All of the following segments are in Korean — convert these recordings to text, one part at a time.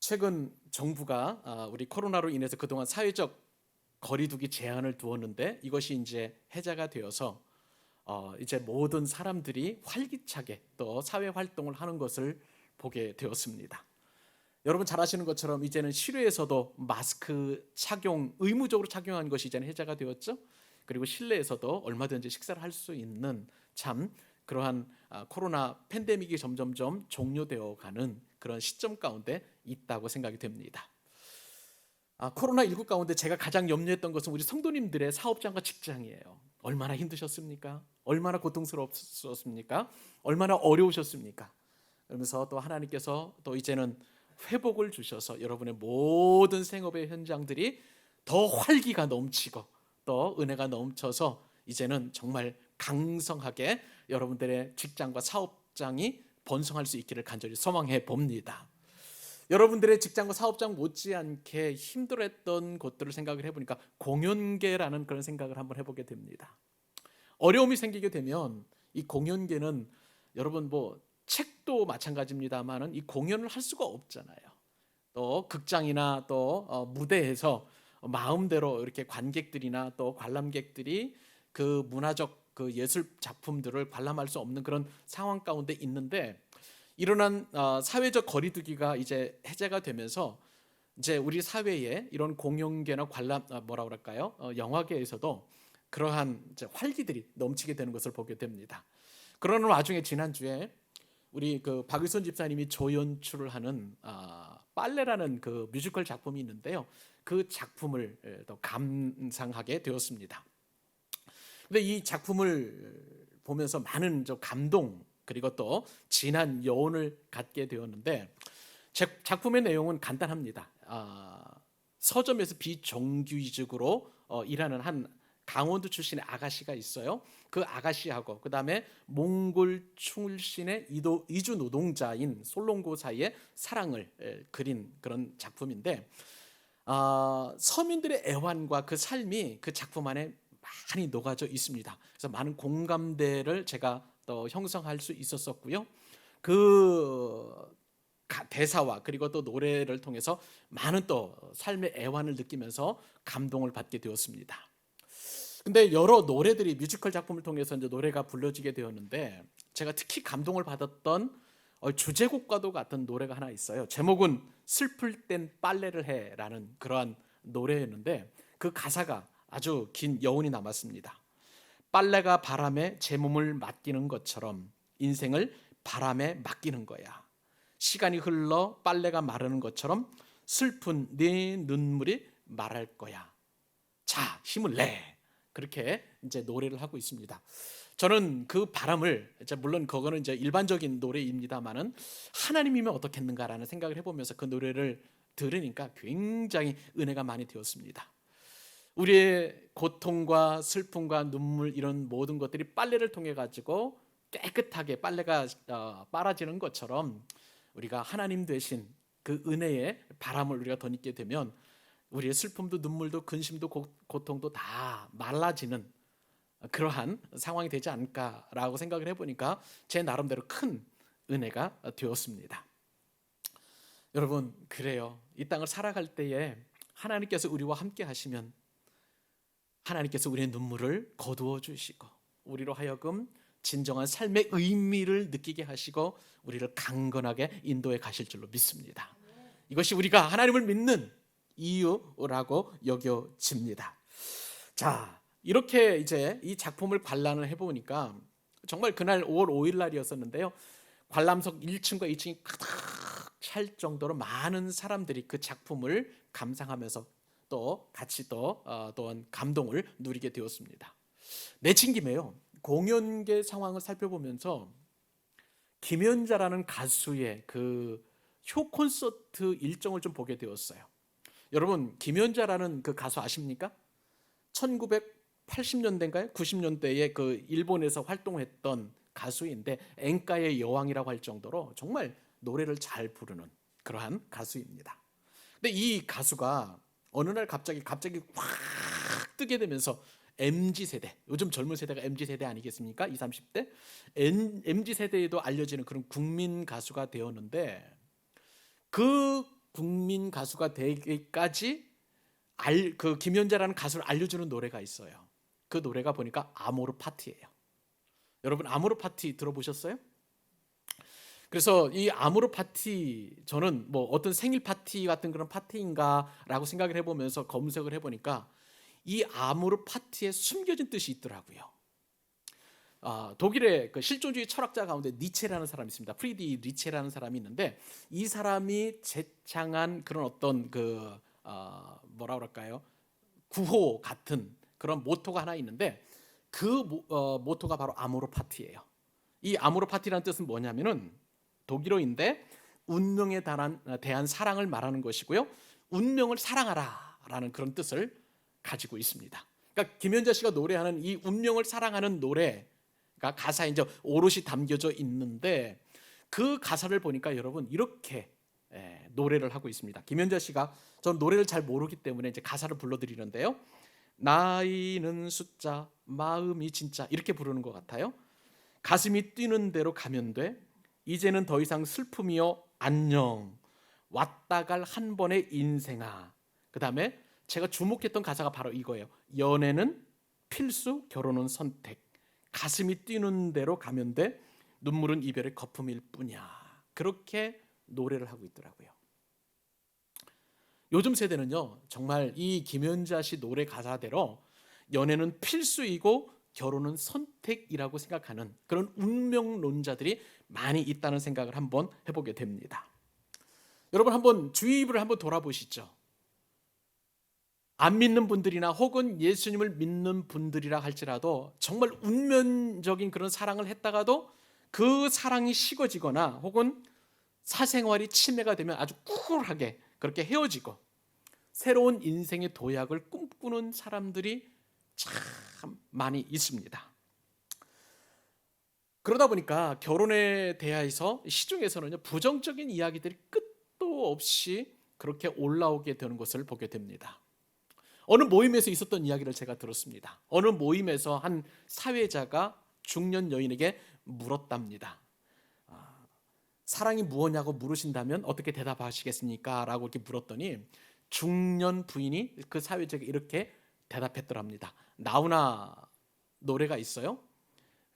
최근 정부가 우리 코로나로 인해서 그동안 사회적 거리두기 제한을 두었는데 이것이 이제 해제가 되어서 이제 모든 사람들이 활기차게 또 사회 활동을 하는 것을 보게 되었습니다. 여러분 잘 아시는 것처럼 이제는 실외에서도 마스크 착용 의무적으로 착용하는 것이 이제는 해제가 되었죠. 그리고 실내에서도 얼마든지 식사를 할 수 있는 참 그러한 코로나 팬데믹이 점점점 종료되어 가는 그런 시점 가운데 있다고 생각이 됩니다. 코로나19 가운데 제가 가장 염려했던 것은 우리 성도님들의 사업장과 직장이에요. 얼마나 힘드셨습니까? 얼마나 고통스럽습니까? 얼마나 어려우셨습니까? 그러면서 또 하나님께서 또 이제는 회복을 주셔서 여러분의 모든 생업의 현장들이 더 활기가 넘치고 또 은혜가 넘쳐서 이제는 정말 강성하게 여러분들의 직장과 사업장이 번성할 수 있기를 간절히 소망해 봅니다. 여러분들의 직장과 사업장 못지않게 힘들었던 곳들을 생각을 해보니까 공연계라는 그런 생각을 한번 해보게 됩니다. 어려움이 생기게 되면 이 공연계는 여러분 뭐 책도 마찬가지입니다만은 이 공연을 할 수가 없잖아요. 또 극장이나 또 무대에서 마음대로 이렇게 관객들이나 또 관람객들이 그 문화적 그 예술 작품들을 관람할 수 없는 그런 상황 가운데 있는데 일어난 사회적 거리두기가 이제 해제가 되면서 이제 우리 사회에 이런 공연계나 관람 뭐라 그럴까요? 영화계에서도 그러한 이제 활기들이 넘치게 되는 것을 보게 됩니다. 그러는 와중에 지난주에 우리 그 박의선 집사님이 조연출을 하는 빨래라는 그 뮤지컬 작품이 있는데요. 그 작품을 또 감상하게 되었습니다. 근데 이 작품을 보면서 많은 저 감동 그리고 또 진한 여운을 갖게 되었는데 작품의 내용은 간단합니다. 서점에서 비정규직으로 일하는 한 강원도 출신의 아가씨가 있어요. 그 아가씨하고 그 다음에 몽골 출신의 이주 노동자인 솔롱고 사이의 사랑을 그린 그런 작품인데 서민들의 애환과 그 삶이 그 작품 안에 많이 녹아져 있습니다. 그래서 많은 공감대를 제가 또 형성할 수 있었었고요. 그 대사와 그리고 또 노래를 통해서 많은 또 삶의 애환을 느끼면서 감동을 받게 되었습니다. 근데 여러 노래들이 뮤지컬 작품을 통해서 이제 노래가 불러지게 되었는데 제가 특히 감동을 받았던 주제곡과도 같은 노래가 하나 있어요. 제목은 슬플 땐 빨래를 해라는 그러한 노래였는데 그 가사가 아주 긴 여운이 남았습니다. 빨래가 바람에 제 몸을 맡기는 것처럼 인생을 바람에 맡기는 거야. 시간이 흘러 빨래가 마르는 것처럼 슬픈 네 눈물이 마를 거야. 자, 힘을 내. 그렇게 이제 노래를 하고 있습니다. 저는 그 바람을 물론 그거는 이제 일반적인 노래입니다만은 하나님이면 어떻겠는가라는 생각을 해보면서 그 노래를 들으니까 굉장히 은혜가 많이 되었습니다. 우리의 고통과 슬픔과 눈물 이런 모든 것들이 빨래를 통해 가지고 깨끗하게 빨래가 빨아지는 것처럼 우리가 하나님 되신 그 은혜의 바람을 우리가 덧입게 되면 우리의 슬픔도 눈물도 근심도 고통도 다 말라지는 그러한 상황이 되지 않을까라고 생각을 해보니까 제 나름대로 큰 은혜가 되었습니다. 여러분 그래요. 이 땅을 살아갈 때에 하나님께서 우리와 함께 하시면 하나님께서 우리의 눈물을 거두어 주시고 우리로 하여금 진정한 삶의 의미를 느끼게 하시고 우리를 강건하게 인도해 가실 줄로 믿습니다. 이것이 우리가 하나님을 믿는 이유라고 여겨집니다. 자, 이렇게 이제 이 작품을 관람을 해보니까 정말 그날 5월 5일 날이었었는데요. 관람석 1층과 2층이 가득 찰 정도로 많은 사람들이 그 작품을 감상하면서 또 같이 또한 감동을 누리게 되었습니다. 내친김에요. 공연계 상황을 살펴보면서 김연자라는 가수의 그 쇼 콘서트 일정을 좀 보게 되었어요. 여러분 김연자라는 그 가수 아십니까? 1980년대인가요? 90년대에 그 일본에서 활동했던 가수인데 엔카의 여왕이라고 할 정도로 정말 노래를 잘 부르는 그러한 가수입니다. 근데 이 가수가 어느 날 갑자기 확 뜨게 되면서 MZ 세대, 요즘 젊은 세대가 MZ 세대 아니겠습니까? 20, 30대 MZ 세대에도 알려지는 그런 국민 가수가 되었는데 그 국민 가수가 되기까지 그 김연자라는 가수를 알려주는 노래가 있어요. 그 노래가 보니까 아모르 파티예요. 여러분 아모르 파티 들어보셨어요? 그래서 이 아모르 파티, 저는 뭐 어떤 생일 파티 같은 그런 파티인가라고 생각을 해보면서 검색을 해보니까 이 아모르 파티에 숨겨진 뜻이 있더라고요. 독일의 그 실존주의 철학자 가운데 니체라는 사람이 있습니다. 프리디 니체라는 사람이 있는데, 이 사람이 제창한 그런 어떤 뭐라 그럴까요? 구호 같은 그런 모토가 하나 있는데, 그 모토가 바로 아모르 파티예요. 이 아모르 파티라는 뜻은 뭐냐면은 독일어인데 운명에 대한 사랑을 말하는 것이고요. 운명을 사랑하라라는 그런 뜻을 가지고 있습니다. 그러니까 김연자 씨가 노래하는 이 운명을 사랑하는 노래가 가사에 이제 오롯이 담겨져 있는데, 그 가사를 보니까 여러분 이렇게 노래를 하고 있습니다. 김연자 씨가, 전 노래를 잘 모르기 때문에 이제 가사를 불러드리는데요. 나이는 숫자, 마음이 진짜, 이렇게 부르는 것 같아요. 가슴이 뛰는 대로 가면 돼. 이제는 더 이상 슬픔이여 안녕. 왔다 갈 한 번의 인생아. 그 다음에 제가 주목했던 가사가 바로 이거예요. 연애는 필수, 결혼은 선택. 가슴이 뛰는 대로 가면 돼. 눈물은 이별의 거품일 뿐이야. 그렇게 노래를 하고 있더라고요. 요즘 세대는요, 정말 이 김연자 씨 노래 가사대로 연애는 필수이고 결혼은 선택이라고 생각하는 그런 운명론자들이 많이 있다는 생각을 한번 해보게 됩니다. 여러분 한번 주위를 한번 돌아보시죠. 안 믿는 분들이나 혹은 예수님을 믿는 분들이라 할지라도 정말 운명적인 그런 사랑을 했다가도 그 사랑이 식어지거나 혹은 사생활이 침해가 되면 아주 쿨하게 그렇게 헤어지고 새로운 인생의 도약을 꿈꾸는 사람들이 참 많이 있습니다. 그러다 보니까 결혼에 대해서 시중에서는 부정적인 이야기들이 끝도 없이 그렇게 올라오게 되는 것을 보게 됩니다. 어느 모임에서 있었던 이야기를 제가 들었습니다. 어느 모임에서 한 사회자가 중년 여인에게 물었답니다. 사랑이 무엇냐고 물으신다면 어떻게 대답하시겠습니까? 라고 이렇게 물었더니 중년 부인이 그 사회자에게 이렇게 대답했더랍니다. 나훈아 노래가 있어요.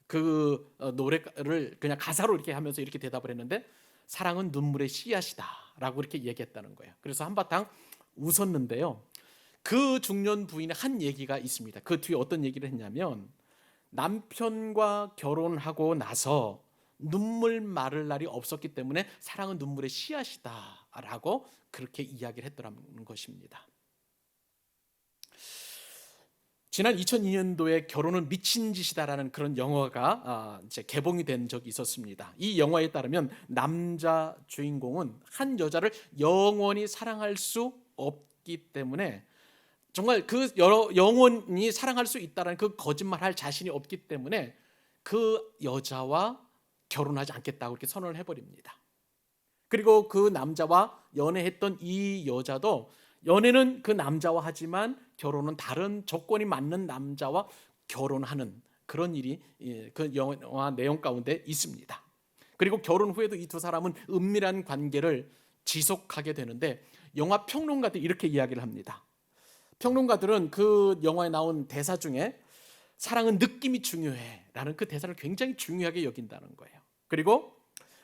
그 노래를 그냥 가사로 이렇게 하면서 이렇게 대답을 했는데, 사랑은 눈물의 씨앗이다 라고 이렇게 얘기했다는 거예요. 그래서 한바탕 웃었는데요, 그 중년 부인의 한 얘기가 있습니다. 그 뒤에 어떤 얘기를 했냐면, 남편과 결혼하고 나서 눈물 마를 날이 없었기 때문에 사랑은 눈물의 씨앗이다 라고 그렇게 이야기를 했더라는 것입니다. 지난 2002년도에 결혼은 미친 짓이다라는 그런 영화가 이제 개봉이 된 적이 있었습니다. 이 영화에 따르면 남자 주인공은 한 여자를 영원히 사랑할 수 없기 때문에, 정말 그 영원히 사랑할 수 있다는 그 거짓말할 자신이 없기 때문에 그 여자와 결혼하지 않겠다고 이렇게 선언을 해버립니다. 그리고 그 남자와 연애했던 이 여자도 연애는 그 남자와 하지만 결혼은 다른 조건이 맞는 남자와 결혼하는 그런 일이 그 영화 내용 가운데 있습니다. 그리고 결혼 후에도 이 두 사람은 은밀한 관계를 지속하게 되는데, 영화 평론가들이 이렇게 이야기를 합니다. 평론가들은 그 영화에 나온 대사 중에 사랑은 느낌이 중요해 라는 그 대사를 굉장히 중요하게 여긴다는 거예요. 그리고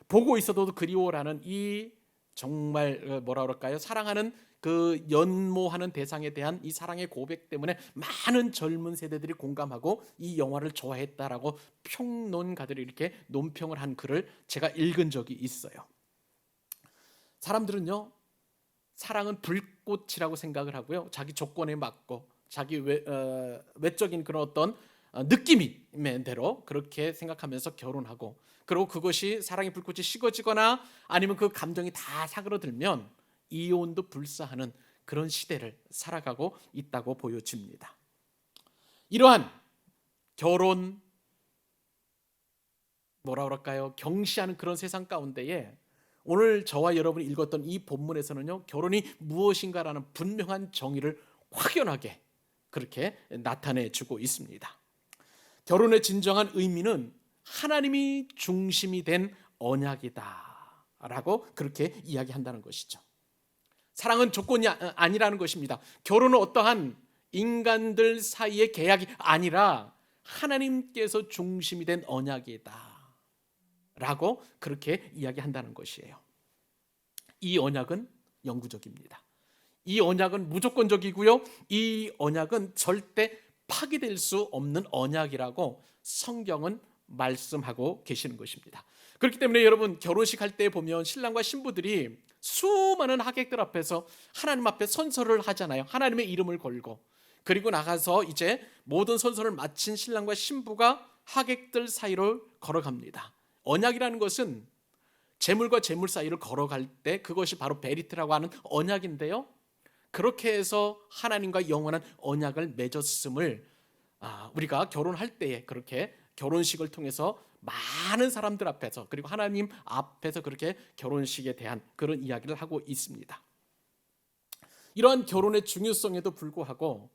보고 있어도 그리워라는 이 정말 뭐라 그럴까요? 사랑하는 그 연모하는 대상에 대한 이 사랑의 고백 때문에 많은 젊은 세대들이 공감하고 이 영화를 좋아했다라고 평론가들이 이렇게 논평을 한 글을 제가 읽은 적이 있어요. 사람들은요, 사랑은 불꽃이라고 생각을 하고요, 자기 조건에 맞고 자기 외적인 그런 어떤 느낌인 대로 그렇게 생각하면서 결혼하고, 그리고 그것이 사랑의 불꽃이 식어지거나 아니면 그 감정이 다 사그러들면 이혼도 불사하는 그런 시대를 살아가고 있다고 보여집니다. 이러한 결혼 뭐라 그럴까요? 경시하는 그런 세상 가운데에 오늘 저와 여러분이 읽었던 이 본문에서는요, 결혼이 무엇인가라는 분명한 정의를 확연하게 그렇게 나타내 주고 있습니다. 결혼의 진정한 의미는 하나님이 중심이 된 언약이다 라고 그렇게 이야기한다는 것이죠. 사랑은 조건이 아니라는 것입니다. 결혼은 어떠한 인간들 사이의 계약이 아니라 하나님께서 중심이 된 언약이다 라고 그렇게 이야기한다는 것이에요. 이 언약은 영구적입니다. 이 언약은 무조건적이고요, 이 언약은 절대 파기될 수 없는 언약이라고 성경은 말씀하고 계시는 것입니다. 그렇기 때문에 여러분, 결혼식 할 때 보면 신랑과 신부들이 수많은 하객들 앞에서 하나님 앞에 선서를 하잖아요. 하나님의 이름을 걸고. 그리고 나가서 이제 모든 선서를 마친 신랑과 신부가 하객들 사이로 걸어갑니다. 언약이라는 것은 재물과 재물 사이를 걸어갈 때 그것이 바로 베리트라고 하는 언약인데요, 그렇게 해서 하나님과 영원한 언약을 맺었음을 우리가 결혼할 때에 그렇게 결혼식을 통해서 많은 사람들 앞에서, 그리고 하나님 앞에서 그렇게 결혼식에 대한 그런 이야기를 하고 있습니다. 이러한 결혼의 중요성에도 불구하고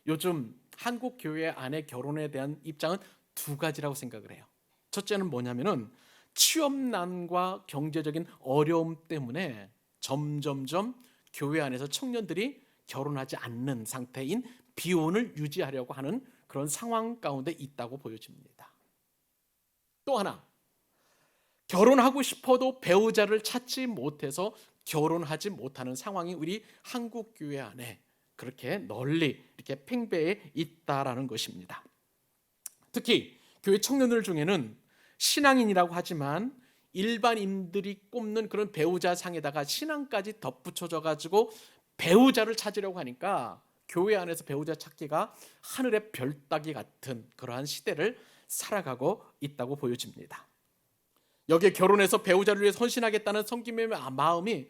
요즘 한국 교회 안에 결혼에 대한 입장은 두 가지라고 생각을 해요. 첫째는 뭐냐면은 취업난과 경제적인 어려움 때문에 점점점 교회 안에서 청년들이 결혼하지 않는 상태인 비혼을 유지하려고 하는 그런 상황 가운데 있다고 보여집니다. 또 하나, 결혼하고 싶어도 배우자를 찾지 못해서 결혼하지 못하는 상황이 우리 한국 교회 안에 그렇게 널리 이렇게 팽배해 있다라는 것입니다. 특히 교회 청년들 중에는 신앙인이라고 하지만 일반인들이 꼽는 그런 배우자 상에다가 신앙까지 덧붙여져 가지고 배우자를 찾으려고 하니까 교회 안에서 배우자 찾기가 하늘의 별 따기 같은 그러한 시대를 살아가고 있다고 보여집니다. 여기에 결혼해서 배우자를 위해 헌신하겠다는 성김의 마음이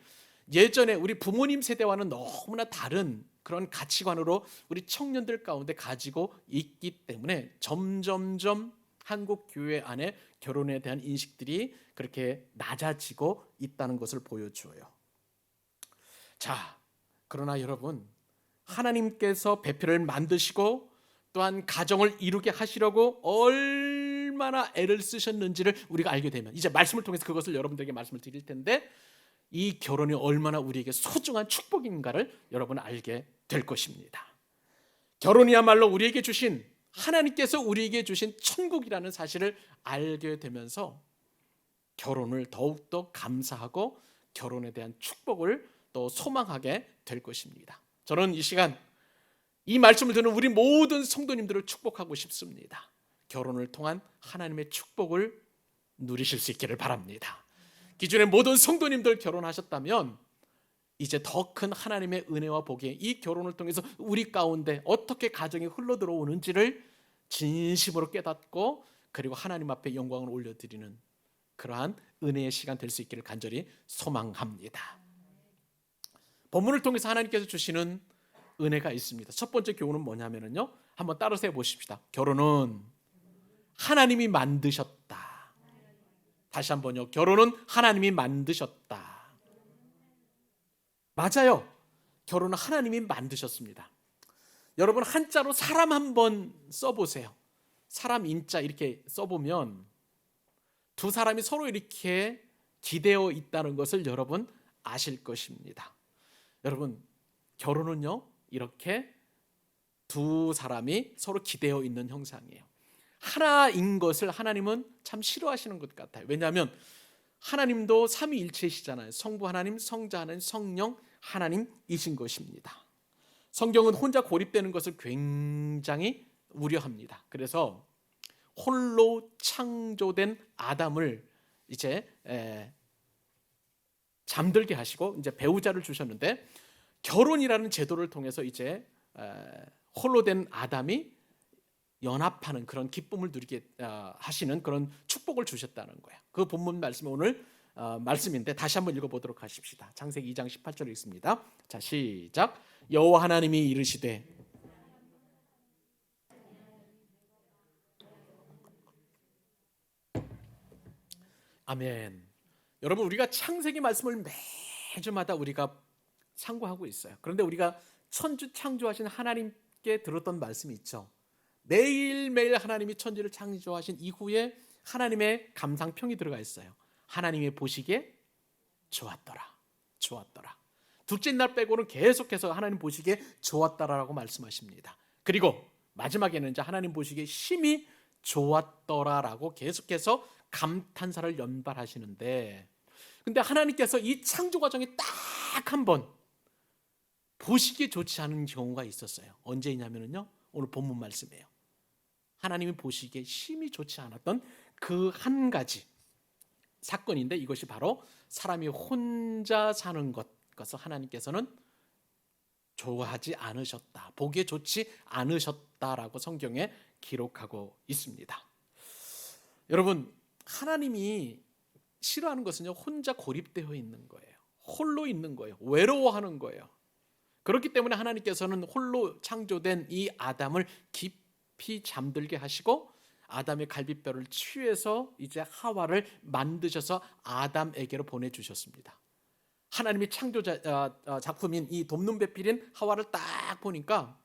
예전에 우리 부모님 세대와는 너무나 다른 그런 가치관으로 우리 청년들 가운데 가지고 있기 때문에 점점점 한국 교회 안에 결혼에 대한 인식들이 그렇게 낮아지고 있다는 것을 보여줘요. 자, 그러나 여러분, 하나님께서 배필을 만드시고 또한 가정을 이루게 하시려고 얼마나 애를 쓰셨는지를 우리가 알게 되면, 이제 말씀을 통해서 그것을 여러분들에게 말씀을 드릴 텐데, 이 결혼이 얼마나 우리에게 소중한 축복인가를 여러분은 알게 될 것입니다. 결혼이야말로 우리에게 주신, 하나님께서 우리에게 주신 천국이라는 사실을 알게 되면서 결혼을 더욱더 감사하고 결혼에 대한 축복을 또 소망하게 될 것입니다. 저는 이 시간 이 말씀을 듣는 우리 모든 성도님들을 축복하고 싶습니다. 결혼을 통한 하나님의 축복을 누리실 수 있기를 바랍니다. 기존의 모든 성도님들 결혼하셨다면 이제 더 큰 하나님의 은혜와 복이 이 결혼을 통해서 우리 가운데 어떻게 가정이 흘러들어오는지를 진심으로 깨닫고, 그리고 하나님 앞에 영광을 올려드리는 그러한 은혜의 시간 될 수 있기를 간절히 소망합니다. 본문을 통해서 하나님께서 주시는 은혜가 있습니다. 첫 번째 교훈은 뭐냐면요, 한번 따라서 해보십시다. 결혼은 하나님이 만드셨다. 다시 한번요. 결혼은 하나님이 만드셨다. 맞아요. 결혼은 하나님이 만드셨습니다. 여러분, 한자로 사람 한번 써보세요. 사람 인자 이렇게 써보면 두 사람이 서로 이렇게 기대어 있다는 것을 여러분 아실 것입니다. 여러분, 결혼은요, 이렇게 두 사람이 서로 기대어 있는 형상이에요. 하나인 것을 하나님은 참 싫어하시는 것 같아요. 왜냐하면 하나님도 삼위일체시잖아요. 성부 하나님, 성자 하나님, 성령 하나님이신 것입니다. 성경은 혼자 고립되는 것을 굉장히 우려합니다. 그래서 홀로 창조된 아담을 이제 잠들게 하시고 이제 배우자를 주셨는데, 결혼이라는 제도를 통해서 이제 홀로 된 아담이 연합하는 그런 기쁨을 누리게 하시는 그런 축복을 주셨다는 거예요. 그 본문 말씀이 오늘 말씀인데 다시 한번 읽어보도록 하십시다. 창세기 2장 18절 읽습니다. 자, 시작. 여호와 하나님이 이르시되 아멘. 여러분, 우리가 창세기 말씀을 매주마다 우리가 상고하고 있어요. 그런데 우리가 천주 창조하신 하나님께 들었던 말씀이 있죠. 매일매일 하나님이 천지를 창조하신 이후에 하나님의 감상평이 들어가 있어요. 하나님의 보시기에 좋았더라. 좋았더라. 둘째 날 빼고는 계속해서 하나님 보시기에 좋았다라고 말씀하십니다. 그리고 마지막에는 이제 하나님 보시기에 심히 좋았더라라고 계속해서 감탄사를 연발하시는데, 근데 하나님께서 이 창조 과정에 딱 한 번 보시기에 좋지 않은 경우가 있었어요. 언제냐면요, 오늘 본문 말씀이에요. 하나님이 보시기에 심히 좋지 않았던 그 한 가지 사건인데, 이것이 바로 사람이 혼자 사는 것을 하나님께서는 좋아하지 않으셨다, 보기에 좋지 않으셨다라고 성경에 기록하고 있습니다. 여러분, 하나님이 싫어하는 것은요, 혼자 고립되어 있는 거예요. 홀로 있는 거예요. 외로워하는 거예요. 그렇기 때문에 하나님께서는 홀로 창조된 이 아담을 깊이 잠들게 하시고 아담의 갈비뼈를 취해서 이제 하와를 만드셔서 아담에게로 보내주셨습니다. 하나님의 작품인 이 돕는 배필인 하와를 딱 보니까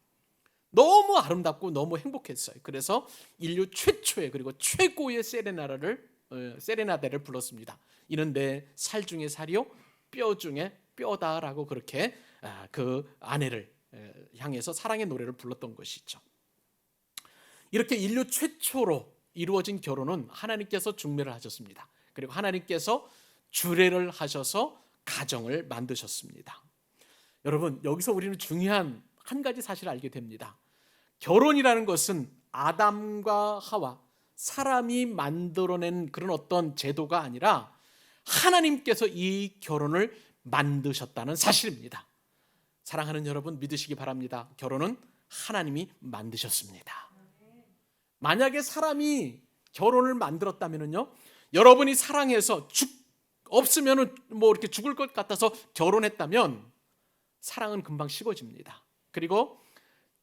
너무 아름답고 너무 행복했어요. 그래서 인류 최초의 그리고 최고의 세레나데를 불렀습니다. 이는 내 살 중에 살이요 뼈 중에 뼈다라고 그렇게 그 아내를 향해서 사랑의 노래를 불렀던 것이죠. 이렇게 인류 최초로 이루어진 결혼은 하나님께서 중매를 하셨습니다. 그리고 하나님께서 주례를 하셔서 가정을 만드셨습니다. 여러분, 여기서 우리는 중요한 한 가지 사실을 알게 됩니다. 결혼이라는 것은 아담과 하와, 사람이 만들어낸 그런 어떤 제도가 아니라 하나님께서 이 결혼을 만드셨다는 사실입니다. 사랑하는 여러분, 믿으시기 바랍니다. 결혼은 하나님이 만드셨습니다. 만약에 사람이 결혼을 만들었다면요, 여러분이 사랑해서 없으면은 뭐 이렇게 죽을 것 같아서 결혼했다면 사랑은 금방 식어집니다. 그리고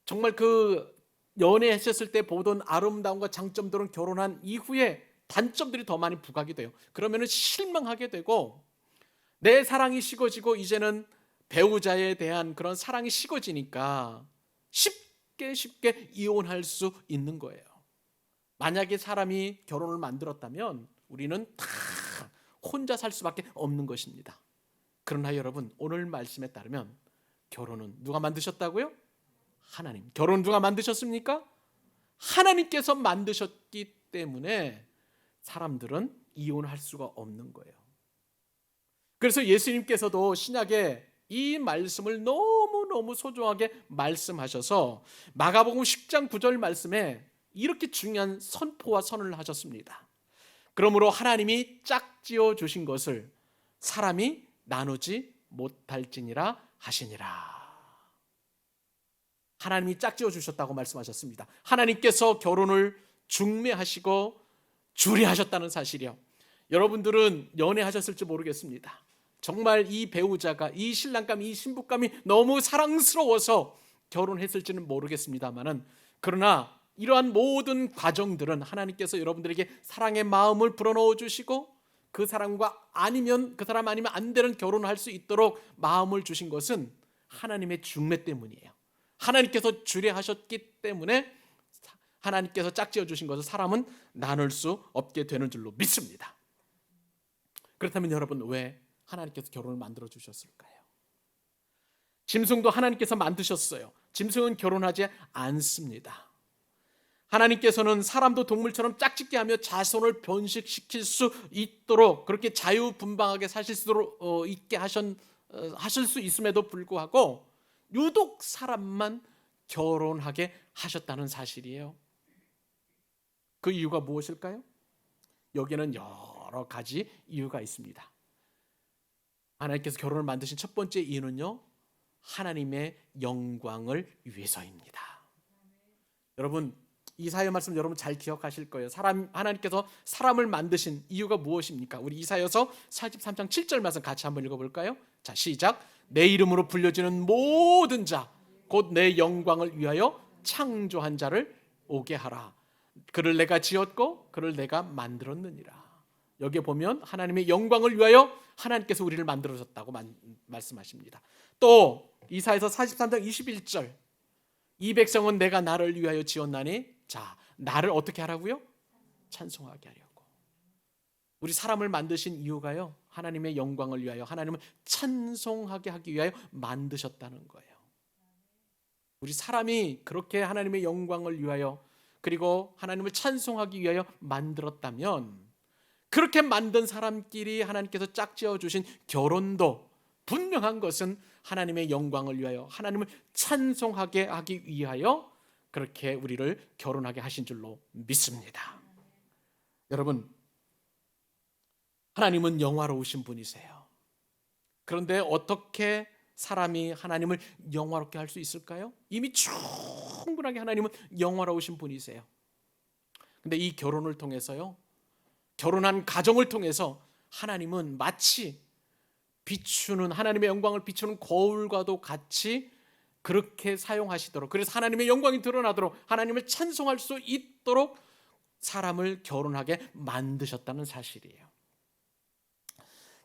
정말 그 연애했었을 때 보던 아름다움과 장점들은 결혼한 이후에 단점들이 더 많이 부각이 돼요. 그러면은 실망하게 되고 내 사랑이 식어지고 이제는 배우자에 대한 그런 사랑이 식어지니까 쉽게 이혼할 수 있는 거예요. 만약에 사람이 결혼을 만들었다면 우리는 다 혼자 살 수밖에 없는 것입니다. 그러나 여러분, 오늘 말씀에 따르면 결혼은 누가 만드셨다고요? 하나님. 결혼 누가 만드셨습니까? 하나님께서 만드셨기 때문에 사람들은 이혼할 수가 없는 거예요. 그래서 예수님께서도 신약에 이 말씀을 너무너무 소중하게 말씀하셔서 마가복음 10장 9절 말씀에 이렇게 중요한 선포와 선언을 하셨습니다. 그러므로 하나님이 짝지어 주신 것을 사람이 나누지 못할지니라 하시니라. 하나님이 짝지어 주셨다고 말씀하셨습니다. 하나님께서 결혼을 중매하시고 주례하셨다는 사실이요. 여러분들은 연애하셨을지 모르겠습니다. 정말 이 배우자가, 이 신랑감, 이 신부감이 너무 사랑스러워서 결혼했을지는 모르겠습니다만은, 그러나 이러한 모든 과정들은 하나님께서 여러분들에게 사랑의 마음을 불어넣어 주시고 그 사람과 아니면 그 사람 아니면 안 되는 결혼을 할 수 있도록 마음을 주신 것은 하나님의 중매 때문이에요. 하나님께서 주례하셨기 때문에 하나님께서 짝지어 주신 것을 사람은 나눌 수 없게 되는 줄로 믿습니다. 그렇다면 여러분, 왜 하나님께서 결혼을 만들어 주셨을까요? 짐승도 하나님께서 만드셨어요. 짐승은 결혼하지 않습니다. 하나님께서는 사람도 동물처럼 짝짓게 하며 자손을 번식시킬 수 있도록 그렇게 자유분방하게 사실 수 있게 하실 수 있음에도 불구하고 유독 사람만 결혼하게 하셨다는 사실이에요. 그 이유가 무엇일까요? 여기에는 여러 가지 이유가 있습니다. 하나님께서 결혼을 만드신 첫 번째 이유는요, 하나님의 영광을 위해서입니다. 여러분, 이사야 말씀 여러분 잘 기억하실 거예요. 하나님께서 사람을 만드신 이유가 무엇입니까? 우리 이사야서 43장 7절 말씀 같이 한번 읽어볼까요? 자, 시작. 내 이름으로 불려지는 모든 자, 곧 내 영광을 위하여 창조한 자를 오게 하라. 그를 내가 지었고 그를 내가 만들었느니라. 여기에 보면 하나님의 영광을 위하여 하나님께서 우리를 만들어줬다고 말씀하십니다. 또 이사야서 43장 21절, 이 백성은 내가 나를 위하여 지었나니, 자, 나를 어떻게 하라고요? 찬송하게 하려고. 우리 사람을 만드신 이유가요, 하나님의 영광을 위하여 하나님을 찬송하게 하기 위하여 만드셨다는 거예요. 우리 사람이 그렇게 하나님의 영광을 위하여 그리고 하나님을 찬송하기 위하여 만들었다면 그렇게 만든 사람끼리 하나님께서 짝지어 주신 결혼도 분명한 것은 하나님의 영광을 위하여 하나님을 찬송하게 하기 위하여 그렇게 우리를 결혼하게 하신 줄로 믿습니다. 여러분, 하나님은 영화로우신 분이세요. 그런데 어떻게 사람이 하나님을 영화롭게 할 수 있을까요? 이미 충분하게 하나님은 영화로우신 분이세요. 근데 이 결혼을 통해서요, 결혼한 가정을 통해서 하나님은 마치 비추는 하나님의 영광을 비추는 거울과도 같이 그렇게 사용하시도록, 그래서 하나님의 영광이 드러나도록 하나님을 찬송할 수 있도록 사람을 결혼하게 만드셨다는 사실이에요.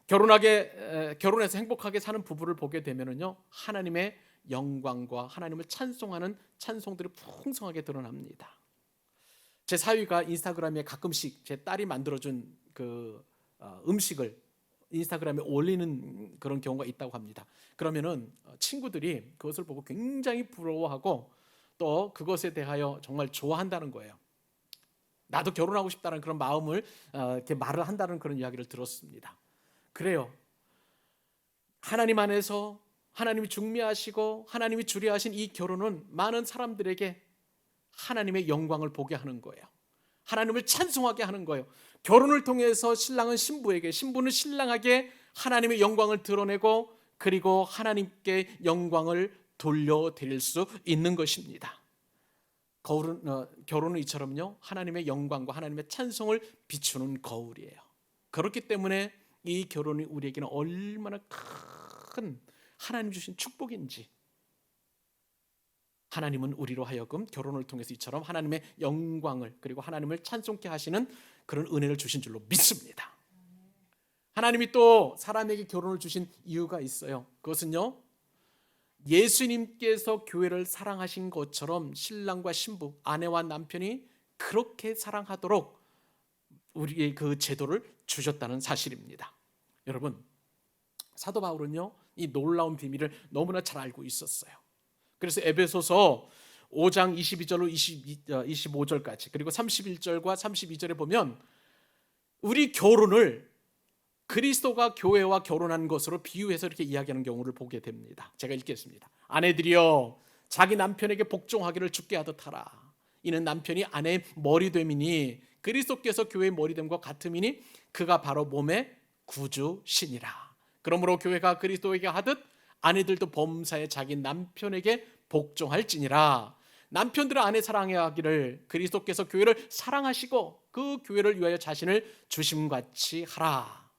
결혼해서 행복하게 사는 부부를 보게 되면은요, 하나님의 영광과 하나님을 찬송하는 찬송들이 풍성하게 드러납니다. 제 사위가 인스타그램에 가끔씩 제 딸이 만들어준 그 음식을 인스타그램에 올리는 그런 경우가 있다고 합니다. 그러면은 친구들이 그것을 보고 굉장히 부러워하고 또 그것에 대하여 정말 좋아한다는 거예요. 나도 결혼하고 싶다는 그런 마음을 이렇게 말을 한다는 그런 이야기를 들었습니다. 그래요. 하나님 안에서 하나님이 중매하시고 하나님이 주례하신 이 결혼은 많은 사람들에게 하나님의 영광을 보게 하는 거예요. 하나님을 찬송하게 하는 거예요. 결혼을 통해서 신랑은 신부에게, 신부는 신랑에게 하나님의 영광을 드러내고 그리고 하나님께 영광을 돌려드릴 수 있는 것입니다. 결혼은 이처럼요, 하나님의 영광과 하나님의 찬송을 비추는 거울이에요. 그렇기 때문에 이 결혼이 우리에게는 얼마나 큰 하나님 주신 축복인지, 하나님은 우리로 하여금 결혼을 통해서 이처럼 하나님의 영광을 그리고 하나님을 찬송케 하시는 그런 은혜를 주신 줄로 믿습니다. 하나님이 또 사람에게 결혼을 주신 이유가 있어요. 그것은요, 예수님께서 교회를 사랑하신 것처럼 신랑과 신부, 아내와 남편이 그렇게 사랑하도록 우리의 그 제도를 주셨다는 사실입니다. 여러분, 사도 바울은요, 이 놀라운 비밀을 너무나 잘 알고 있었어요. 그래서 에베소서 5장 22절로 25절까지 그리고 31절과 32절에 보면 우리 결혼을 그리스도가 교회와 결혼한 것으로 비유해서 이렇게 이야기하는 경우를 보게 됩니다. 제가 읽겠습니다. 아내들이여 자기 남편에게 복종하기를 주께 하듯 하라. 이는 남편이 아내의 머리됨이니 그리스도께서 교회의 머리됨과 같음이니 그가 바로 몸의 구주시니라. 그러므로 교회가 그리스도에게 하듯 아내들도 범사에 자기 남편에게 복종할지니라. 남편들은 아내 사랑해야 하기를 그리스도께서 교회를 사랑하시고 그 교회를 위하여 자신을 주심같이 하라.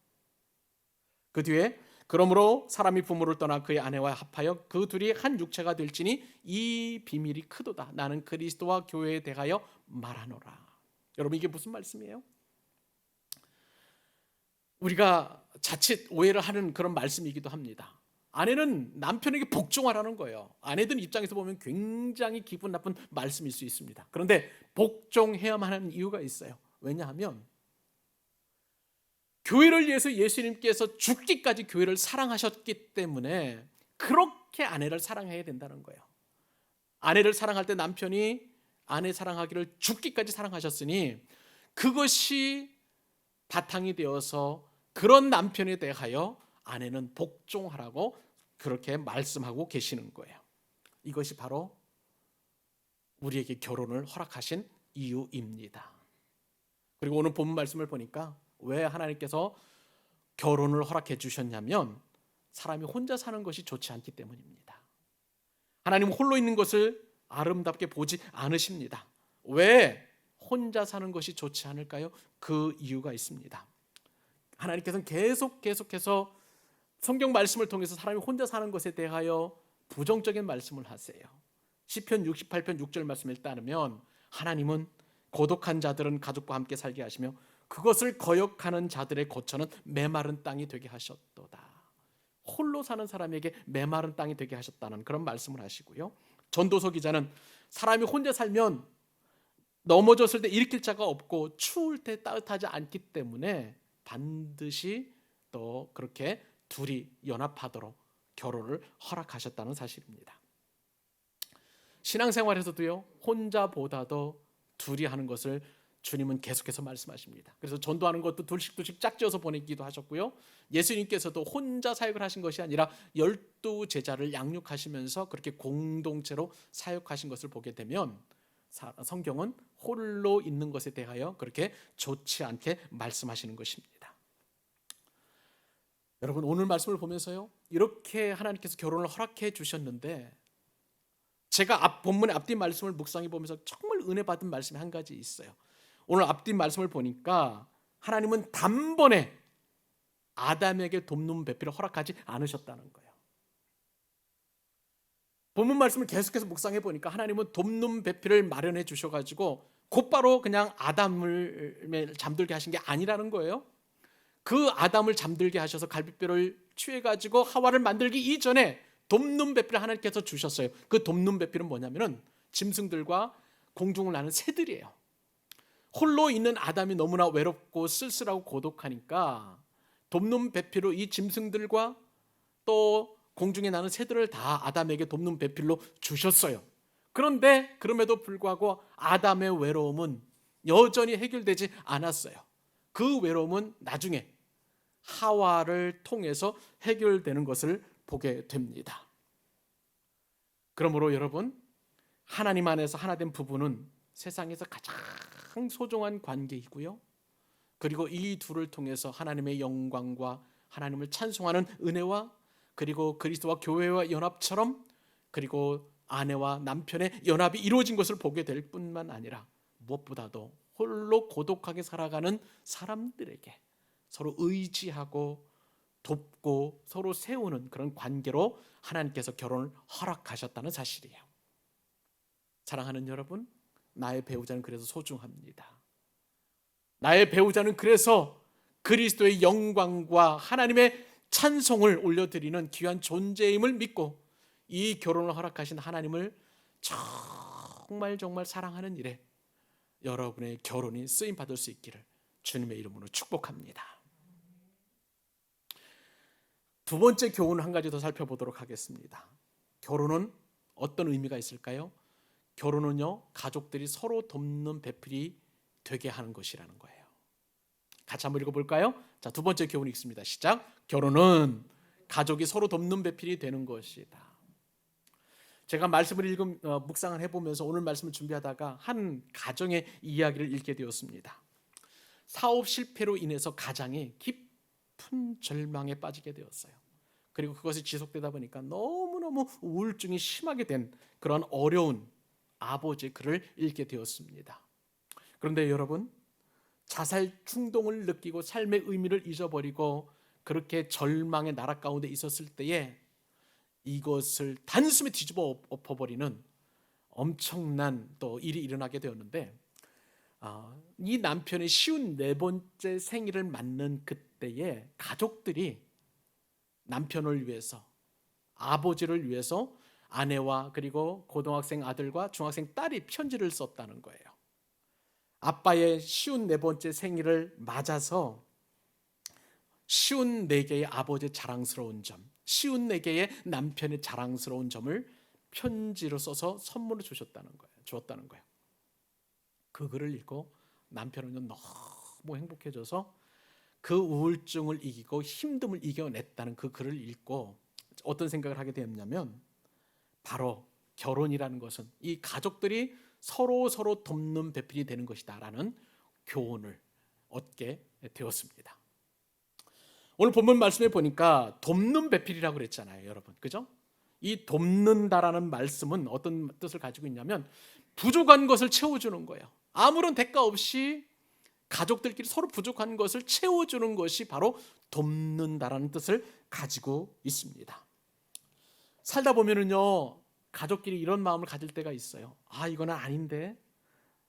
그 뒤에 그러므로 사람이 부모를 떠나 그의 아내와 합하여 그 둘이 한 육체가 될지니 이 비밀이 크도다. 나는 그리스도와 교회에 대하여 말하노라. 여러분, 이게 무슨 말씀이에요? 우리가 자칫 오해를 하는 그런 말씀이기도 합니다. 아내는 남편에게 복종하라는 거예요. 아내들 입장에서 보면 굉장히 기분 나쁜 말씀일 수 있습니다. 그런데 복종해야만 하는 이유가 있어요. 왜냐하면 교회를 위해서 예수님께서 죽기까지 교회를 사랑하셨기 때문에 그렇게 아내를 사랑해야 된다는 거예요. 아내를 사랑할 때 남편이 아내 사랑하기를 죽기까지 사랑하셨으니 그것이 바탕이 되어서 그런 남편에 대하여 아내는 복종하라고 그렇게 말씀하고 계시는 거예요. 이것이 바로 우리에게 결혼을 허락하신 이유입니다. 그리고 오늘 본문 말씀을 보니까 왜 하나님께서 결혼을 허락해 주셨냐면 사람이 혼자 사는 것이 좋지 않기 때문입니다. 하나님은 홀로 있는 것을 아름답게 보지 않으십니다. 왜 혼자 사는 것이 좋지 않을까요? 그 이유가 있습니다. 하나님께서는 계속해서 성경 말씀을 통해서 사람이 혼자 사는 것에 대하여 부정적인 말씀을 하세요. 시편 68편 6절 말씀을 따르면 하나님은 고독한 자들은 가족과 함께 살게 하시며 그것을 거역하는 자들의 거처는 메마른 땅이 되게 하셨도다. 홀로 사는 사람에게 메마른 땅이 되게 하셨다는 그런 말씀을 하시고요. 전도서 기자는 사람이 혼자 살면 넘어졌을 때 일으킬 자가 없고 추울 때 따뜻하지 않기 때문에 반드시 또 그렇게 둘이 연합하도록 결혼을 허락하셨다는 사실입니다. 신앙생활에서도요, 혼자보다도 둘이 하는 것을 주님은 계속해서 말씀하십니다. 그래서 전도하는 것도 둘씩 짝지어서 보내기도 하셨고요. 예수님께서도 혼자 사역을 하신 것이 아니라 12제자를 양육하시면서 그렇게 공동체로 사역하신 것을 보게 되면 성경은 홀로 있는 것에 대하여 그렇게 좋지 않게 말씀하시는 것입니다. 여러분, 오늘 말씀을 보면서요, 이렇게 하나님께서 결혼을 허락해 주셨는데 제가 본문의 앞뒤 말씀을 묵상해 보면서 정말 은혜 받은 말씀이 한 가지 있어요. 오늘 앞뒤 말씀을 보니까 하나님은 단번에 아담에게 돕는 배필을 허락하지 않으셨다는 거예요. 본문 말씀을 계속해서 묵상해 보니까 하나님은 돕는 배필을 마련해 주셔가지고 곧바로 그냥 아담을 잠들게 하신 게 아니라는 거예요. 그 아담을 잠들게 하셔서 갈빗뼈를 취해가지고 하와를 만들기 이전에 돕는 배필을 하나님께서 주셨어요. 그 돕는 배필은 뭐냐면은 짐승들과 공중을 나는 새들이에요. 홀로 있는 아담이 너무나 외롭고 쓸쓸하고 고독하니까 돕는 배필로 이 짐승들과 또 공중에 나는 새들을 다 아담에게 돕는 배필로 주셨어요. 그런데 그럼에도 불구하고 아담의 외로움은 여전히 해결되지 않았어요. 그 외로움은 나중에 하와를 통해서 해결되는 것을 보게 됩니다. 그러므로 여러분, 하나님 안에서 하나 된 부부는 세상에서 가장 소중한 관계이고요. 그리고 이 둘을 통해서 하나님의 영광과 하나님을 찬송하는 은혜와 그리고 그리스도와 교회와 연합처럼 그리고 아내와 남편의 연합이 이루어진 것을 보게 될 뿐만 아니라 무엇보다도 홀로 고독하게 살아가는 사람들에게 서로 의지하고 돕고 서로 세우는 그런 관계로 하나님께서 결혼을 허락하셨다는 사실이에요. 사랑하는 여러분, 나의 배우자는 그래서 소중합니다. 나의 배우자는 그래서 그리스도의 영광과 하나님의 찬송을 올려드리는 귀한 존재임을 믿고 이 결혼을 허락하신 하나님을 정말 사랑하는 일에 여러분의 결혼이 쓰임받을 수 있기를 주님의 이름으로 축복합니다. 두 번째 교훈을 한 가지 더 살펴보도록 하겠습니다. 결혼은 어떤 의미가 있을까요? 결혼은요, 가족들이 서로 돕는 배필이 되게 하는 것이라는 거예요. 같이 한번 읽어볼까요? 자, 두 번째 교훈이 있습니다. 시작. 결혼은 가족이 서로 돕는 배필이 되는 것이다. 제가 말씀을 묵상을 해보면서 오늘 말씀을 준비하다가 한 가정의 이야기를 읽게 되었습니다. 사업 실패로 인해서 가장이 깊은 절망에 빠지게 되었어요. 그리고 그것이 지속되다 보니까 너무너무 우울증이 심하게 된 그런 어려운 아버지의 글을 읽게 되었습니다. 그런데 여러분, 자살 충동을 느끼고 삶의 의미를 잊어버리고 그렇게 절망의 나락 가운데 있었을 때에 이것을 단숨에 뒤집어 엎어버리는 엄청난 또 일이 일어나게 되었는데, 이 남편의 쉬운 4번째 생일을 맞는 그때에 가족들이 남편을 위해서, 아버지를 위해서 아내와 그리고 고등학생 아들과 중학생 딸이 편지를 썼다는 거예요. 아빠의 쉬운 4번째 생일을 맞아서 쉬운 4개의 아버지의 자랑스러운 점, 쉬운 4개의 남편의 자랑스러운 점을 편지로 써서 선물로 주었다는 거예요. 그 글을 읽고 남편은 너무 행복해져서 그 우울증을 이기고 힘듦을 이겨냈다는 그 글을 읽고 어떤 생각을 하게 되었냐면, 바로 결혼이라는 것은 이 가족들이 서로 돕는 배필이 되는 것이다라는 교훈을 얻게 되었습니다. 오늘 본문 말씀에 보니까 돕는 배필이라고 그랬잖아요, 여러분. 그죠? 이 돕는다라는 말씀은 어떤 뜻을 가지고 있냐면 부족한 것을 채워주는 거예요. 아무런 대가 없이 가족들끼리 서로 부족한 것을 채워주는 것이 바로 돕는다라는 뜻을 가지고 있습니다. 살다 보면은요, 가족끼리 이런 마음을 가질 때가 있어요. 이거는 아닌데,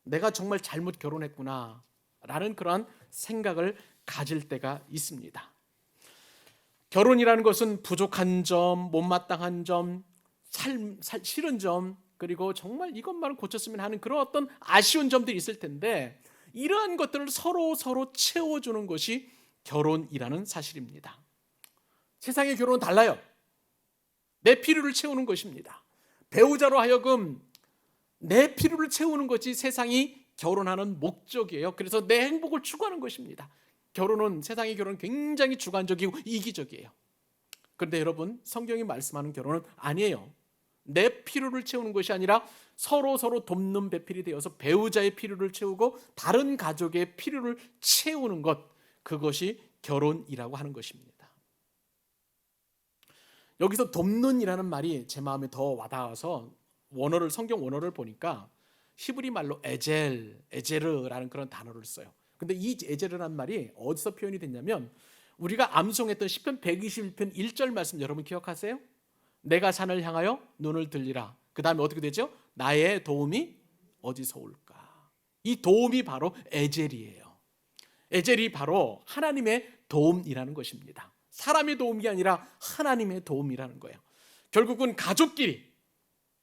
내가 정말 잘못 결혼했구나 라는 그러한 생각을 가질 때가 있습니다. 결혼이라는 것은 부족한 점, 못마땅한 점, 싫은 점, 그리고 정말 이것만을 고쳤으면 하는 그런 어떤 아쉬운 점들이 있을 텐데, 이러한 것들을 서로 채워주는 것이 결혼이라는 사실입니다. 세상의 결혼은 달라요. 내 필요를 채우는 것입니다. 배우자로 하여금 내 필요를 채우는 것이 세상이 결혼하는 목적이에요. 그래서 내 행복을 추구하는 것입니다. 세상의 결혼은 굉장히 주관적이고 이기적이에요. 그런데 여러분, 성경이 말씀하는 결혼은 아니에요. 내 필요를 채우는 것이 아니라 서로 돕는 배필이 되어서 배우자의 필요를 채우고 다른 가족의 필요를 채우는 것, 그것이 결혼이라고 하는 것입니다. 여기서 돕는이라는 말이 제 마음에 더 와닿아서 성경 원어를 보니까 히브리 말로 에제르라는 그런 단어를 써요. 근데 이 에제르라는 말이 어디서 표현이 됐냐면, 우리가 암송했던 시편 121편 1절 말씀 여러분 기억하세요? 내가 산을 향하여 눈을 들리라. 그 다음에 어떻게 되죠? 나의 도움이 어디서 올까? 이 도움이 바로 에젤이에요. 에젤이 바로 하나님의 도움이라는 것입니다. 사람의 도움이 아니라 하나님의 도움이라는 거예요. 결국은 가족끼리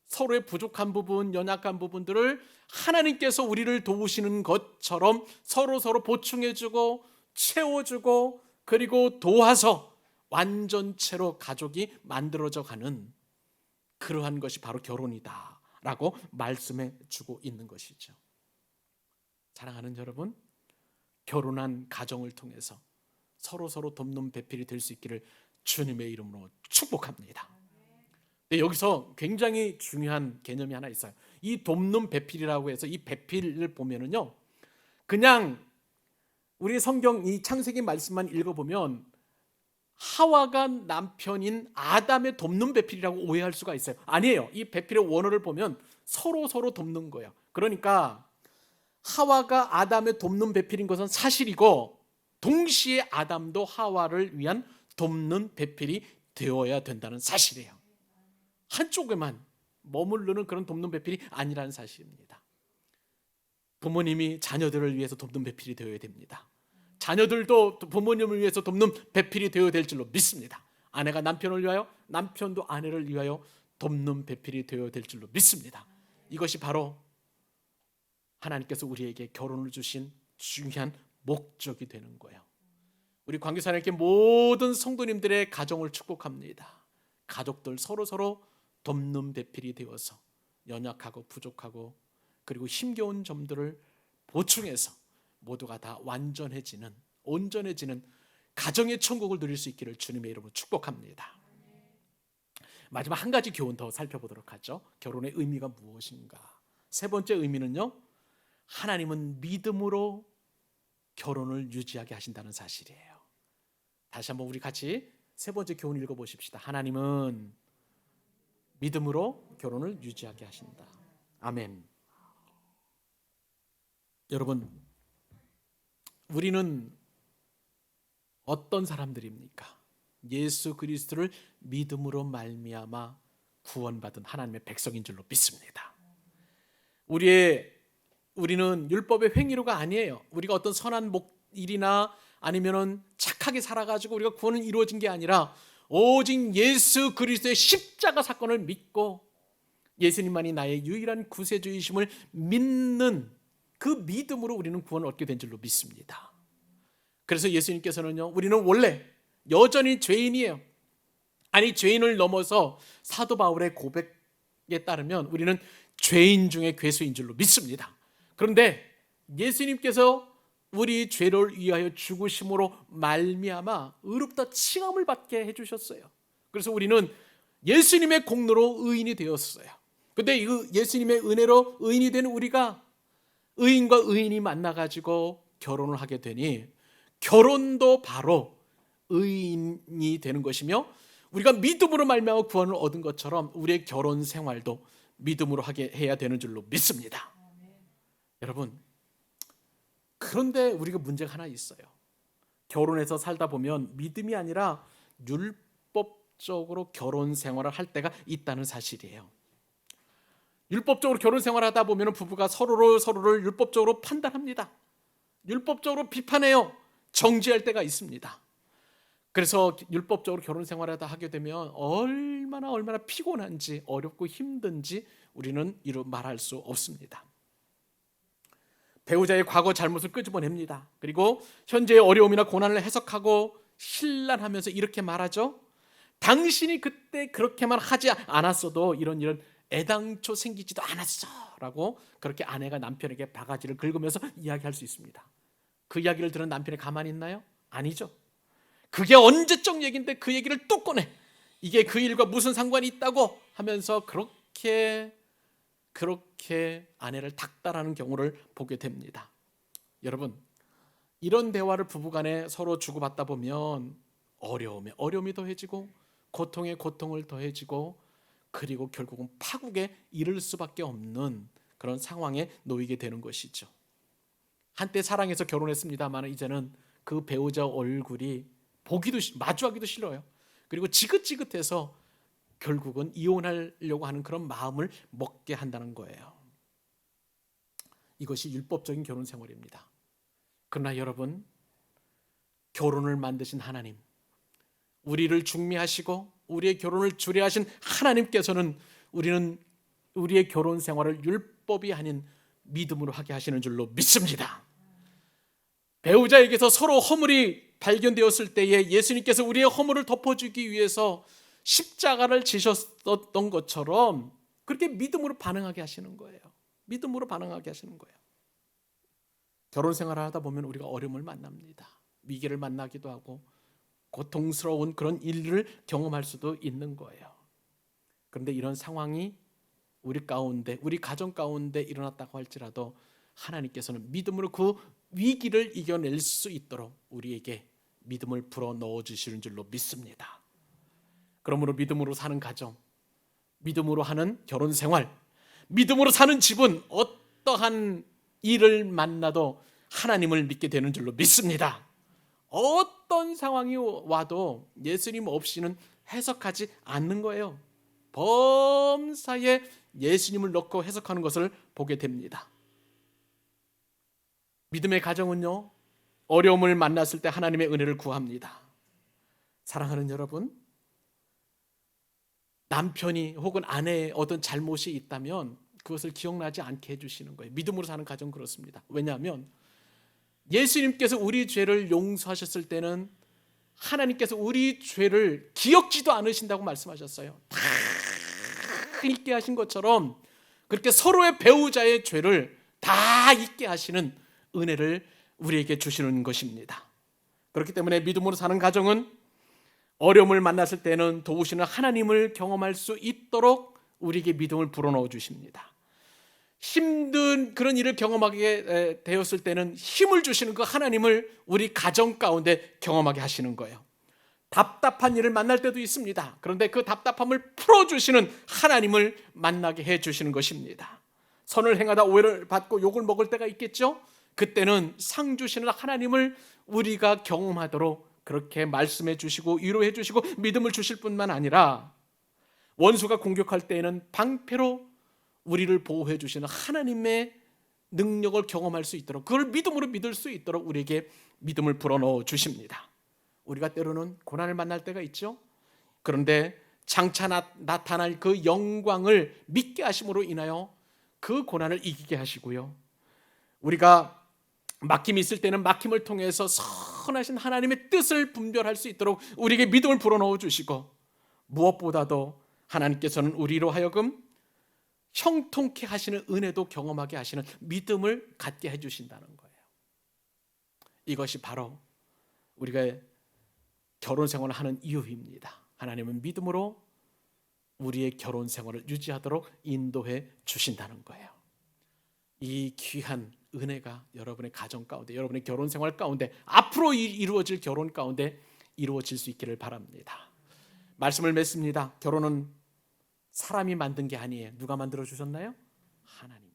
서로의 부족한 부분, 연약한 부분들을 하나님께서 우리를 도우시는 것처럼 서로 보충해주고 채워주고 그리고 도와서 완전체로 가족이 만들어져 가는 그러한 것이 바로 결혼이다 라고 말씀해 주고 있는 것이죠. 사랑하는 여러분, 결혼한 가정을 통해서 서로 돕는 배필이 될 수 있기를 주님의 이름으로 축복합니다. 근데 여기서 굉장히 중요한 개념이 하나 있어요. 이 돕는 배필이라고 해서 이 배필을 보면은요, 그냥 우리 성경 이 창세기 말씀만 읽어보면 하와가 남편인 아담의 돕는 배필이라고 오해할 수가 있어요. 아니에요. 이 배필의 원어를 보면 서로 돕는 거예요. 그러니까 하와가 아담의 돕는 배필인 것은 사실이고, 동시에 아담도 하와를 위한 돕는 배필이 되어야 된다는 사실이에요. 한쪽에만 머무르는 그런 돕는 배필이 아니라는 사실입니다. 부모님이 자녀들을 위해서 돕는 배필이 되어야 됩니다. 자녀들도 부모님을 위해서 돕는 배필이 되어야 될 줄로 믿습니다. 아내가 남편을 위하여, 남편도 아내를 위하여 돕는 배필이 되어야 될 줄로 믿습니다. 이것이 바로 하나님께서 우리에게 결혼을 주신 중요한 목적이 되는 거예요. 우리 광교사님께 모든 성도님들의 가정을 축복합니다. 가족들 서로 돕는 배필이 되어서 연약하고 부족하고 그리고 힘겨운 점들을 보충해서 모두가 다 온전해지는 가정의 천국을 누릴 수 있기를 주님의 이름으로 축복합니다. 마지막 한 가지 교훈 더 살펴보도록 하죠. 결혼의 의미가 무엇인가? 세 번째 의미는요, 하나님은 믿음으로 결혼을 유지하게 하신다는 사실이에요. 다시 한번 우리 같이 세 번째 교훈 읽어보십시다. 하나님은 믿음으로 결혼을 유지하게 하신다. 아멘. 여러분, 우리는 어떤 사람들입니까? 예수 그리스도를 믿음으로 말미암아 구원받은 하나님의 백성인 줄로 믿습니다. 우리는 율법의 행위로가 아니에요. 우리가 어떤 선한 일이나 아니면은 착하게 살아가지고 우리가 구원은 이루어진 게 아니라 오직 예수 그리스도의 십자가 사건을 믿고 예수님만이 나의 유일한 구세주이심을 믿는 그 믿음으로 우리는 구원을 얻게 된 줄로 믿습니다. 그래서 예수님께서는요, 우리는 원래 여전히 죄인이에요. 아니, 죄인을 넘어서 사도 바울의 고백에 따르면 우리는 죄인 중에 괴수인 줄로 믿습니다. 그런데 예수님께서 우리 죄를 위하여 죽으심으로 말미암아 의롭다 칭함을 받게 해주셨어요. 그래서 우리는 예수님의 공로로 의인이 되었어요. 그런데 이 예수님의 은혜로 의인이 된 우리가 의인과 의인이 만나가지고 결혼을 하게 되니 결혼도 바로 의인이 되는 것이며, 우리가 믿음으로 말미암아 구원을 얻은 것처럼 우리의 결혼 생활도 믿음으로 하게 해야 되는 줄로 믿습니다. 여러분, 그런데 우리가 문제가 하나 있어요. 결혼해서 살다 보면 믿음이 아니라 율법적으로 결혼 생활을 할 때가 있다는 사실이에요. 율법적으로 결혼 생활을 하다 보면 부부가 서로를 율법적으로 판단합니다. 율법적으로 비판해요. 정죄할 때가 있습니다. 그래서 율법적으로 결혼 생활을 하게 되면 얼마나 피곤한지 어렵고 힘든지 우리는 말할 수 없습니다. 배우자의 과거 잘못을 끄집어냅니다. 그리고 현재의 어려움이나 고난을 해석하고 신란하면서 이렇게 말하죠. 당신이 그때 그렇게만 하지 않았어도 이런 애당초 생기지도 않았어 라고 그렇게 아내가 남편에게 바가지를 긁으면서 이야기할 수 있습니다. 그 이야기를 들은 남편이 가만히 있나요? 아니죠. 그게 언제적 얘기인데 그 얘기를 또 꺼내. 이게 그 일과 무슨 상관이 있다고 하면서 그렇게 아내를 닥달하는 경우를 보게 됩니다. 여러분, 이런 대화를 부부간에 서로 주고받다 보면 어려움에 어려움이 더해지고 고통에 고통을 더해지고 그리고 결국은 파국에 이를 수밖에 없는 그런 상황에 놓이게 되는 것이죠. 한때 사랑해서 결혼했습니다만 이제는 그 배우자 얼굴이 마주하기도 싫어요. 그리고 지긋지긋해서 결국은 이혼하려고 하는 그런 마음을 먹게 한다는 거예요. 이것이 율법적인 결혼 생활입니다. 그러나 여러분, 결혼을 만드신 하나님, 우리를 중미하시고 우리의 결혼을 주례하신 하나님께서는 우리의 결혼 생활을 율법이 아닌 믿음으로 하게 하시는 줄로 믿습니다. 배우자에게서 서로 허물이 발견되었을 때에 예수님께서 우리의 허물을 덮어주기 위해서 십자가를 지셨던 것처럼 그렇게 믿음으로 반응하게 하시는 거예요. 믿음으로 반응하게 하시는 거예요. 결혼 생활을 하다 보면 우리가 어려움을 만납니다. 위기를 만나기도 하고 고통스러운 그런 일을 경험할 수도 있는 거예요. 그런데 이런 상황이 우리 가운데, 우리 가정 가운데 일어났다고 할지라도 하나님께서는 믿음으로 그 위기를 이겨낼 수 있도록 우리에게 믿음을 불어 넣어주시는 줄로 믿습니다. 그러므로 믿음으로 사는 가정, 믿음으로 하는 결혼 생활, 믿음으로 사는 집은 어떠한 일을 만나도 하나님을 믿게 되는 줄로 믿습니다. 어떤 상황이 와도 예수님 없이는 해석하지 않는 거예요. 범사에 예수님을 넣고 해석하는 것을 보게 됩니다. 믿음의 가정은요, 어려움을 만났을 때 하나님의 은혜를 구합니다. 사랑하는 여러분, 남편이 혹은 아내의 어떤 잘못이 있다면 그것을 기억나지 않게 해주시는 거예요. 믿음으로 사는 가정 그렇습니다. 왜냐하면 예수님께서 우리 죄를 용서하셨을 때는 하나님께서 우리 죄를 기억지도 않으신다고 말씀하셨어요. 다 잊게 하신 것처럼 그렇게 서로의 배우자의 죄를 다 잊게 하시는 은혜를 우리에게 주시는 것입니다. 그렇기 때문에 믿음으로 사는 가정은 어려움을 만났을 때는 도우시는 하나님을 경험할 수 있도록 우리에게 믿음을 불어넣어 주십니다. 힘든 그런 일을 경험하게 되었을 때는 힘을 주시는 그 하나님을 우리 가정 가운데 경험하게 하시는 거예요. 답답한 일을 만날 때도 있습니다. 그런데 그 답답함을 풀어주시는 하나님을 만나게 해주시는 것입니다. 선을 행하다 오해를 받고 욕을 먹을 때가 있겠죠. 그때는 상 주시는 하나님을 우리가 경험하도록 그렇게 말씀해 주시고 위로해 주시고 믿음을 주실 뿐만 아니라 원수가 공격할 때에는 방패로 우리를 보호해 주시는 하나님의 능력을 경험할 수 있도록, 그걸 믿음으로 믿을 수 있도록 우리에게 믿음을 불어넣어 주십니다. 우리가 때로는 고난을 만날 때가 있죠. 그런데 장차 나타날 그 영광을 믿게 하심으로 인하여 그 고난을 이기게 하시고요, 우리가 막힘이 있을 때는 막힘을 통해서 선하신 하나님의 뜻을 분별할 수 있도록 우리에게 믿음을 불어넣어 주시고, 무엇보다도 하나님께서는 우리로 하여금 형통케 하시는 은혜도 경험하게 하시는 믿음을 갖게 해주신다는 거예요. 이것이 바로 우리가 결혼 생활을 하는 이유입니다. 하나님은 믿음으로 우리의 결혼 생활을 유지하도록 인도해 주신다는 거예요. 이 귀한 은혜가 여러분의 가정 가운데, 여러분의 결혼 생활 가운데, 앞으로 이루어질 결혼 가운데 이루어질 수 있기를 바랍니다. 말씀을 맺습니다. 결혼은 사람이 만든 게 아니에요. 누가 만들어 주셨나요? 하나님이요.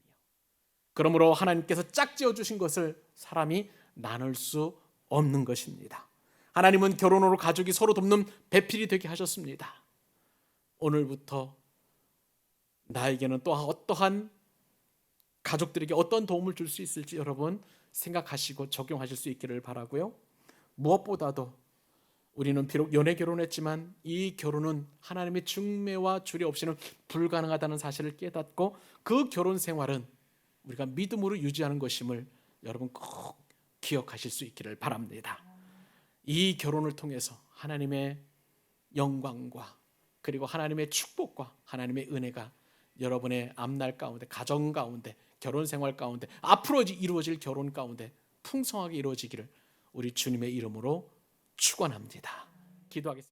그러므로 하나님께서 짝지어 주신 것을 사람이 나눌 수 없는 것입니다. 하나님은 결혼으로 가족이 서로 돕는 배필이 되게 하셨습니다. 오늘부터 나에게는 또 어떠한 가족들에게 어떤 도움을 줄 수 있을지 여러분 생각하시고 적용하실 수 있기를 바라고요. 무엇보다도 우리는 비록 연애 결혼했지만 이 결혼은 하나님의 중매와 주례 없이는 불가능하다는 사실을 깨닫고 그 결혼 생활은 우리가 믿음으로 유지하는 것임을 여러분 꼭 기억하실 수 있기를 바랍니다. 이 결혼을 통해서 하나님의 영광과 그리고 하나님의 축복과 하나님의 은혜가 여러분의 앞날 가운데, 가정 가운데, 결혼 생활 가운데, 앞으로 이루어질 결혼 가운데 풍성하게 이루어지기를 우리 주님의 이름으로 축원합니다. 기도하겠습니다.